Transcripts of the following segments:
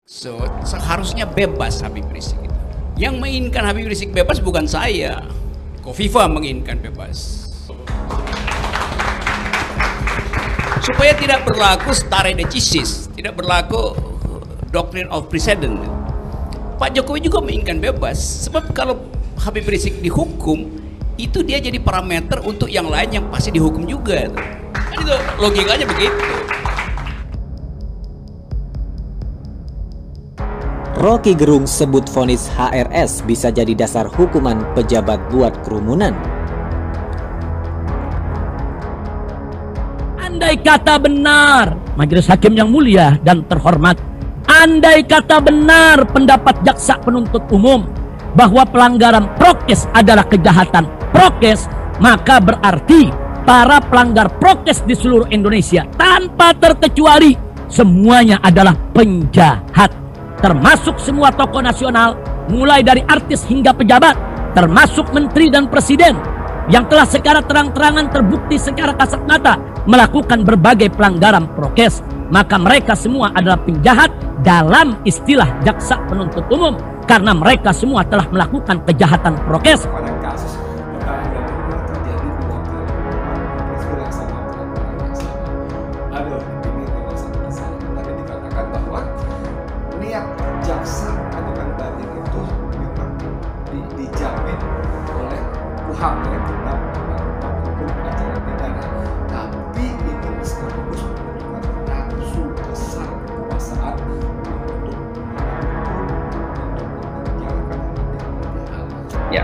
So, seharusnya bebas Habib Rizik itu. Yang menginginkan Habib Rizik bebas bukan saya. Kofifa menginginkan bebas. Supaya tidak berlaku stare decisis, tidak berlaku doctrine of precedent. Pak Jokowi juga menginginkan bebas. Sebab kalau Habib Rizik dihukum, itu dia jadi parameter untuk yang lain yang pasti dihukum juga. Kan itu logikanya begitu. Rocky Gerung sebut vonis HRS bisa jadi dasar hukuman pejabat buat kerumunan. Andai kata benar, Majelis Hakim yang mulia dan terhormat, andai kata benar pendapat jaksa penuntut umum bahwa pelanggaran prokes adalah kejahatan prokes, maka berarti para pelanggar prokes di seluruh Indonesia tanpa terkecuali semuanya adalah penjahat. Termasuk semua tokoh nasional, mulai dari artis hingga pejabat, termasuk menteri dan presiden yang telah secara terang-terangan terbukti secara kasat mata melakukan berbagai pelanggaran prokes, maka mereka semua adalah penjahat dalam istilah jaksa penuntut umum karena mereka semua telah melakukan kejahatan prokes. Pada kasus perkara yang terjadi dua kali dilaksanakan ada ini memang sangat besar. Tadi dikatakan bahwa niat jaksa mengajukan banding itu memang dijamin oleh KUHP, oleh Undang-Undang Hukum Acara Pidana. Tapi ini sekaligus menunjukkan nafsu besar kekuasaan untuk menjalankan Ya,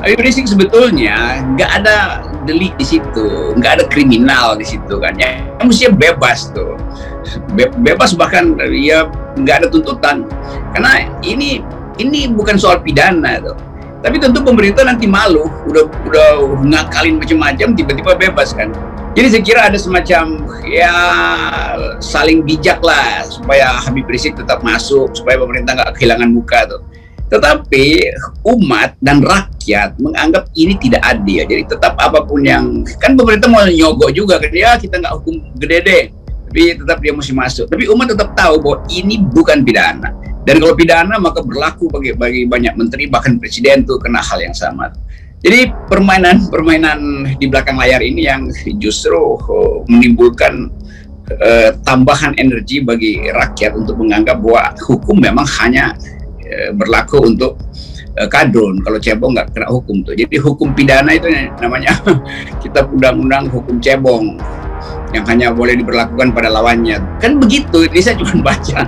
Habib Rizik sebetulnya nggak ada delik di situ, nggak ada kriminal di situ kan. Ya, mestinya bebas tuh, bebas bahkan ya nggak ada tuntutan. Karena ini bukan soal pidana tuh. Tapi tentu pemerintah nanti malu, udah ngakalin macam-macam, tiba-tiba bebas kan. Jadi saya kira ada semacam ya saling bijak lah supaya Habib Rizik tetap masuk, supaya pemerintah nggak kehilangan muka tuh. Tetapi umat dan rakyat menganggap ini tidak adil. Jadi tetap apapun yang kan pemerintah mau nyogok juga kan, ya kita nggak hukum gede deh, tapi tetap dia mesti masuk. Tapi umat tetap tahu bahwa ini bukan pidana. Dan kalau pidana maka berlaku bagi banyak menteri, bahkan presiden tuh kena hal yang sama. Jadi permainan di belakang layar ini yang justru menimbulkan tambahan energi bagi rakyat untuk menganggap bahwa hukum memang hanya berlaku untuk kadrun, kalau cebong nggak kena hukum tuh. Jadi hukum pidana itu namanya kitab undang-undang hukum cebong yang hanya boleh diberlakukan pada lawannya. Kan begitu. Ini saya cuma baca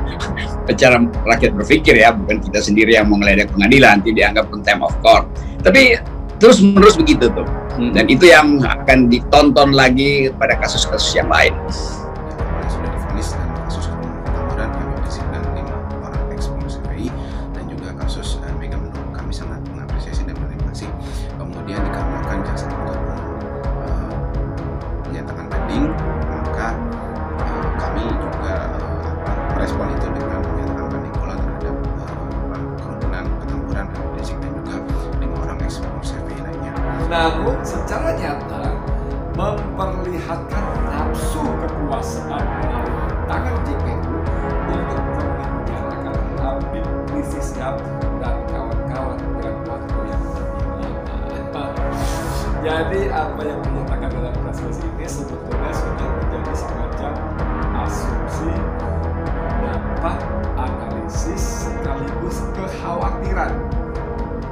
cara rakyat berpikir ya, bukan kita sendiri yang mengeledek pengadilan, nanti dianggap contempt of court. Tapi terus menerus begitu tuh. Dan itu yang akan ditonton lagi pada kasus-kasus yang lain. Sudah divonis dan kasus pengambilan Habib Rizik dan 5 orang ex-pengurus FPI dan juga kasus Mega Mendung, kami sangat mengapresiasi dan berterima kasih. Kemudian dikarenakan jaksa penuntut umum menyatakan banding, maka kami juga merespon itu dengan menyatakan banding pula terhadap kerumunan ketamburan Habib Rizik dan juga 5 orang ex-pengurus FPI lainnya. namun secara nyata memperlihatkan nafsu kekuasaan melalui tangan JPU untuk memenjarakan Habib Rizik Sihab dan kawan-kawan dengan waktu yang lebih lama. Jadi apa yang dinyatakan dalam proses ini sebetulnya sudah menjadi semacam asumsi, dampak, analisis sekaligus kekhawatiran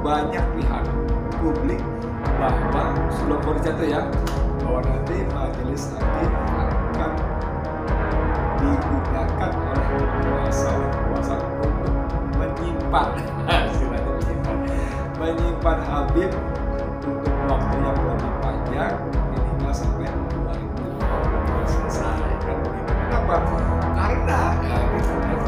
banyak pihak publik bahwa sebelum vonis jatuh ya, bahwa nanti majelis hakim akan digunakan oleh kuasa untuk menyimpan menyimpan Habib untuk waktu yang lebih panjang, minimal sampai 2020 selesai kan begitu. Kenapa? Karena Habib akan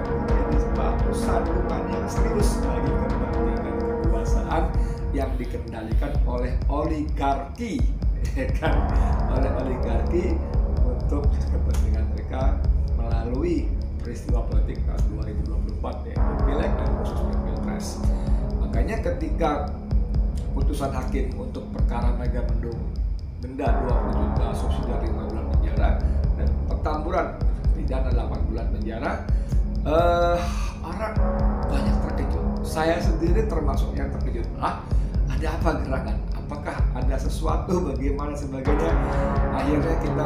menjadi batu sandungan yang serius bagi kepentingan kekuasaan yang dikendalikan oleh oligarki, kan? Oleh oligarki untuk kepentingan mereka melalui peristiwa politik tahun 2024 yaitu Pileg dan khususnya Pilpres. Makanya ketika putusan hakim untuk perkara Mega Mendung denda 20 juta, subsidi 5 bulan penjara, dan Petamburan pidana 8 bulan penjara. Orang banyak terkejut. Saya sendiri termasuk yang terkejut. Ada apa gerangan? Apakah ada sesuatu, bagaimana sebagainya? Akhirnya kita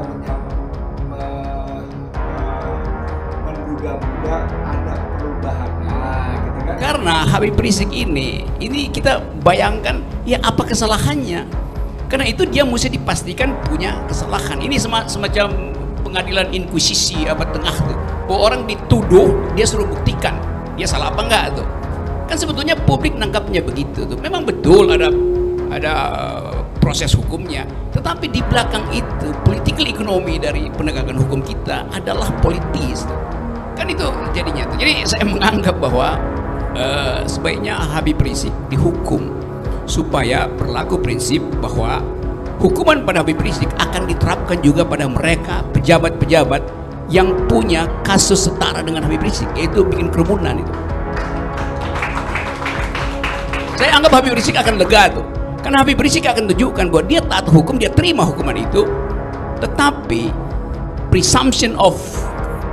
menduga-duga ada perubahan. Gitu kan? Karena Habib Rizik ini kita bayangkan ya apa kesalahannya? Karena itu dia mesti dipastikan punya kesalahan. Ini semacam pengadilan inkuisisi abad tengah tuh. Bahwa orang dituduh, dia suruh buktikan dia salah apa enggak tuh. Kan sebetulnya publik nangkapnya begitu tuh. Memang betul ada proses hukumnya, tetapi di belakang itu political economy dari penegakan hukum kita adalah politis tuh. Kan itu jadinya tuh. Jadi saya menganggap bahwa sebaiknya Habib Rizik dihukum supaya berlaku prinsip bahwa hukuman pada Habib Rizik akan diterapkan juga pada mereka pejabat-pejabat yang punya kasus setara dengan Habib Rizik, yaitu bikin kerumunan itu. Saya anggap Habib Rizik akan lega tuh, karena Habib Rizik akan tunjukkan bahwa dia taat hukum, dia terima hukuman itu, tetapi presumption of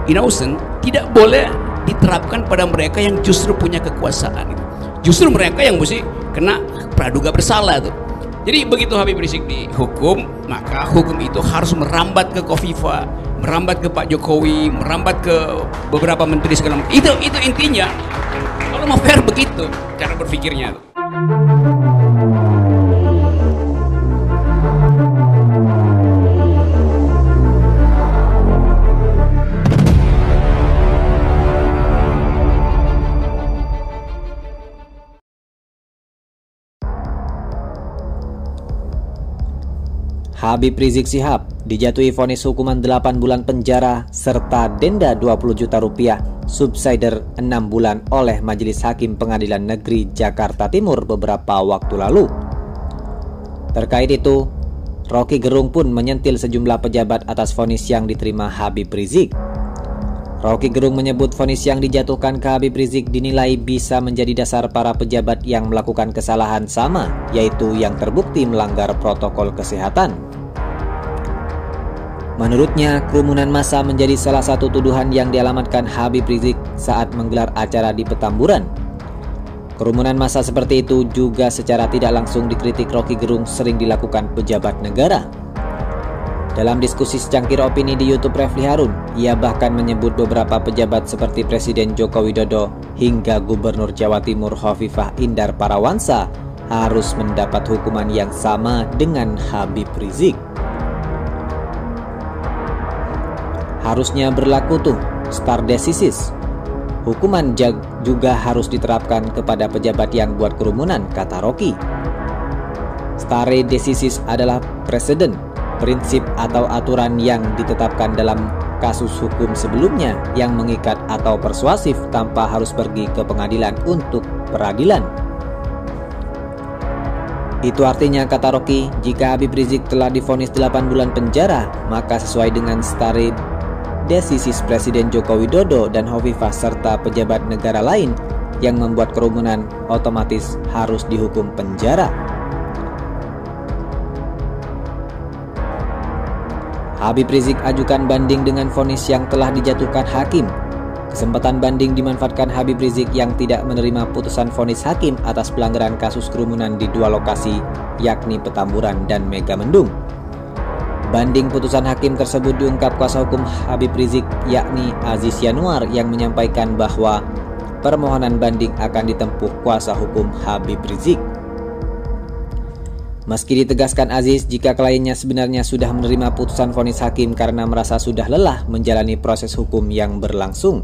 innocent tidak boleh diterapkan pada mereka yang justru punya kekuasaan itu. Justru mereka yang mesti kena praduga bersalah tuh. Jadi begitu Habib Rizik dihukum, maka hukum itu harus merambat ke Kofifa, merambat ke Pak Jokowi, merambat ke beberapa menteri segala macam. Itu intinya. Kalau mau fair begitu cara berpikirnya tuh. Habib Rizik Syihab dijatuhi vonis hukuman 8 bulan penjara serta denda 20 juta rupiah subsidiar 6 bulan oleh Majelis Hakim Pengadilan Negeri Jakarta Timur beberapa waktu lalu. Terkait itu, Rocky Gerung pun menyentil sejumlah pejabat atas vonis yang diterima Habib Rizik. Rocky Gerung menyebut vonis yang dijatuhkan ke Habib Rizik dinilai bisa menjadi dasar para pejabat yang melakukan kesalahan sama, yaitu yang terbukti melanggar protokol kesehatan. Menurutnya, kerumunan massa menjadi salah satu tuduhan yang dialamatkan Habib Rizik saat menggelar acara di Petamburan. Kerumunan massa seperti itu juga secara tidak langsung dikritik Rocky Gerung sering dilakukan pejabat negara. Dalam diskusi secangkir opini di YouTube Refli Harun, ia bahkan menyebut beberapa pejabat seperti Presiden Joko Widodo hingga Gubernur Jawa Timur Hovifah Indar Parawansa harus mendapat hukuman yang sama dengan Habib Rizik. Harusnya berlaku tuh stare decisis. Hukuman juga harus diterapkan kepada pejabat yang buat kerumunan, kata Rocky. Stare decisis adalah presiden, prinsip atau aturan yang ditetapkan dalam kasus hukum sebelumnya yang mengikat atau persuasif tanpa harus pergi ke pengadilan untuk peradilan. Itu artinya, kata Rocky, jika Habib Rizik telah divonis 8 bulan penjara, maka sesuai dengan stare decisis Presiden Joko Widodo dan Hovifah serta pejabat negara lain yang membuat kerumunan otomatis harus dihukum penjara. Habib Rizik ajukan banding dengan vonis yang telah dijatuhkan hakim. Kesempatan banding dimanfaatkan Habib Rizik yang tidak menerima putusan vonis hakim atas pelanggaran kasus kerumunan di 2 lokasi, yakni Petamburan dan Megamendung. Banding putusan hakim tersebut diungkap kuasa hukum Habib Rizik, yakni Aziz Yanuar, yang menyampaikan bahwa permohonan banding akan ditempuh kuasa hukum Habib Rizik. Meski ditegaskan Aziz jika kliennya sebenarnya sudah menerima putusan vonis hakim karena merasa sudah lelah menjalani proses hukum yang berlangsung.